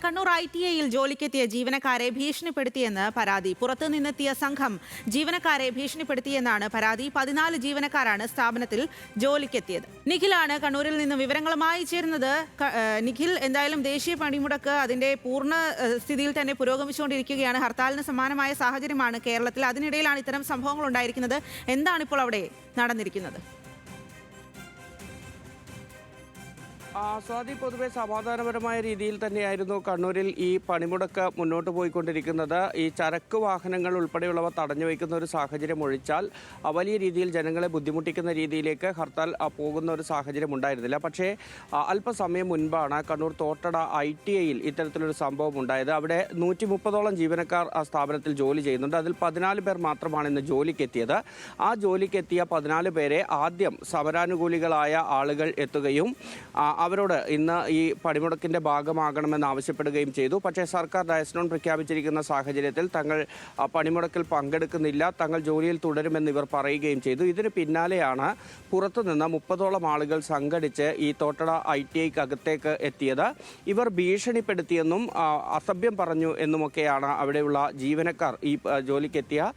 കണ്ണൂർ ITIയിൽ ജോലിക്കെത്തിയ ജീവനക്കാരെ ഭീഷണിപ്പെടുത്തിയെന്ന് പരാതി. പുറത്തുനിന്നെത്തിയ സംഘം ജീവനക്കാരെ ഭീഷണിപ്പെടുത്തിയെന്നാണ് പരാതി. 14 ജീവനക്കാരാണ് സ്ഥാപനത്തിൽ ജോലിക്കെത്തിയത്. നിഖിലാണ് കണ്ണൂരിൽ നിന്ന് വിവരങ്ങളുമായി ചേരുന്നത്. നിഖിൽ, എന്തായാലും ദേശീയ പണിമുടക്ക് അതിന്റെ പൂർണ്ണ സ്ഥിതിയിൽ തന്നെ പുരോഗമിച്ചുകൊണ്ടിരിക്കുകയാണ്. ഹർത്താലിന് സമാനമായ സാഹചര്യമാണ് കേരളത്തിൽ. അതിനിടയിലാണ് ഇത്തരം സംഭവങ്ങൾ ഉണ്ടായിരിക്കുന്നത്. എന്താണ് ഇപ്പോൾ അവിടെ നടന്നിരിക്കുന്നത്? സ്വാതി, പൊതുവെ സമാധാനപരമായ രീതിയിൽ തന്നെയായിരുന്നു കണ്ണൂരിൽ ഈ പണിമുടക്ക് മുന്നോട്ട് പോയിക്കൊണ്ടിരിക്കുന്നത്. ഈ ചരക്ക് വാഹനങ്ങൾ ഉൾപ്പെടെയുള്ളവ തടഞ്ഞു വയ്ക്കുന്ന ഒരു സാഹചര്യം ഒഴിച്ചാൽ വലിയ രീതിയിൽ ജനങ്ങളെ ബുദ്ധിമുട്ടിക്കുന്ന രീതിയിലേക്ക് ഹർത്താൽ പോകുന്ന ഒരു സാഹചര്യം ഉണ്ടായിരുന്നില്ല. പക്ഷേ അല്പസമയം മുൻപാണ് കണ്ണൂർ തോട്ടട ITIയിൽ ഇത്തരത്തിലൊരു സംഭവം ഉണ്ടായത്. അവിടെ 130ഓളം ജീവനക്കാർ ആ സ്ഥാപനത്തിൽ ജോലി ചെയ്യുന്നുണ്ട്. അതിൽ 14 പേർ മാത്രമാണ് ഇന്ന് ജോലിക്കെത്തിയത്. ആ ജോലിക്കെത്തിയ 14 പേരെ ആദ്യം സമരാനുകൂലികളായ ആളുകൾ എത്തുകയും അവരോട് ഇന്ന് ഈ പണിമുടക്കിന്റെ ഭാഗമാകണമെന്ന് ആവശ്യപ്പെടുകയും ചെയ്തു. പക്ഷേ സർക്കാർ ഡയസ്നോൺ പ്രഖ്യാപിച്ചിരിക്കുന്ന സാഹചര്യത്തിൽ തങ്ങൾ പണിമുടക്കിൽ പങ്കെടുക്കുന്നില്ല, തങ്ങൾ ജോലിയിൽ തുടരുമെന്ന് ഇവർ പറയുകയും ചെയ്തു. ഇതിന് പിന്നാലെയാണ് പുറത്തുനിന്ന് 30ഓളം ആളുകൾ സംഘടിച്ച് ഈ തോട്ടട ITIക്കകത്തേക്ക് എത്തിയത്. ഇവർ ഭീഷണിപ്പെടുത്തിയെന്നും അസഭ്യം പറഞ്ഞു എന്നുമൊക്കെയാണ് അവിടെയുള്ള ജീവനക്കാർ, ഈ ജോലിക്കെത്തിയ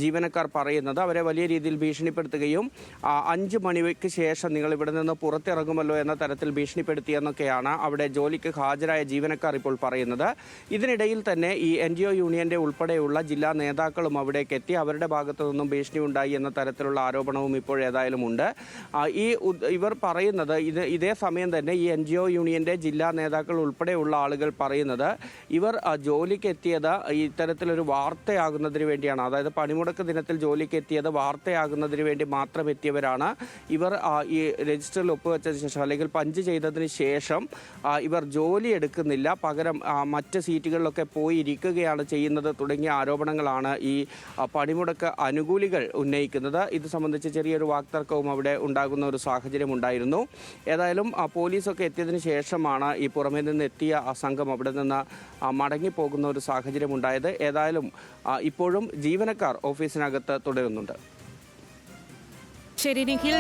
ജീവനക്കാർ പറയുന്നത്. അവരെ വലിയ രീതിയിൽ ഭീഷണിപ്പെടുത്തുകയും 5 മണിക്ക് ശേഷം നിങ്ങൾ ഇവിടെ നിന്ന് പുറത്തിറങ്ങുമല്ലോ എന്ന തരത്തിൽ ഭീഷണിപ്പെടുത്തിയെന്നൊക്കെയാണ് അവിടെ ജോലിക്ക് ഹാജരായ ജീവനക്കാർ ഇപ്പോൾ പറയുന്നത്. ഇതിനിടയിൽ തന്നെ ഈ NGO യൂണിയന്റെ ഉൾപ്പെടെയുള്ള ജില്ലാ നേതാക്കളും അവിടേക്ക് എത്തി. അവരുടെ ഭാഗത്തു നിന്നും ഭീഷണി ഉണ്ടായി എന്ന തരത്തിലുള്ള ആരോപണവും ഇപ്പോഴേതായാലും ഉണ്ട്. ഇവർ പറയുന്നത് ഇതേ സമയം തന്നെ ഈ NGO യൂണിയന്റെ ജില്ലാ നേതാക്കൾ ഉൾപ്പെടെയുള്ള ആളുകൾ പറയുന്നത് ഇവർ ജോലിക്ക് എത്തിയത് ഇത്തരത്തിലൊരു വാർത്തയാകുന്നതിന് വേണ്ടിയാണ്. അതായത് പണിമുടക്ക് ദിനത്തിൽ ജോലിക്ക് എത്തിയത് വാർത്തയാകുന്നതിന് വേണ്ടി മാത്രം എത്തിയവരാണ്. ഇവർ ഈ രജിസ്റ്ററിൽ ഒപ്പുവെച്ച ശേഷം അല്ലെങ്കിൽ പഞ്ച് ചെയ്തതിന് ശേഷം ഇവർ ജോലി എടുക്കുന്നില്ല, പകരം മറ്റ് സീറ്റുകളിലൊക്കെ പോയി ഇരിക്കുകയാണ് ചെയ്യുന്നത് തുടങ്ങിയ ആരോപണങ്ങളാണ് ഈ പണിമുടക്ക് അനുകൂലികൾ ഉന്നയിക്കുന്നത്. ഇത് സംബന്ധിച്ച് ചെറിയൊരു വാക്തർക്കവും അവിടെ ഉണ്ടാകുന്ന ഒരു സാഹചര്യം ഉണ്ടായിരുന്നു. ഏതായാലും പോലീസൊക്കെ എത്തിയതിന് ശേഷമാണ് ഈ പുറമേ നിന്ന് എത്തിയ സംഘം അവിടെ നിന്ന് മടങ്ങിപ്പോകുന്ന ഒരു സാഹചര്യം ഉണ്ടായത്. ഏതായാലും ഇപ്പോഴും ജീവനക്കാർ ഓഫീസിനകത്ത് തുടരുന്നുണ്ട്. ശരി നിഖിൽ.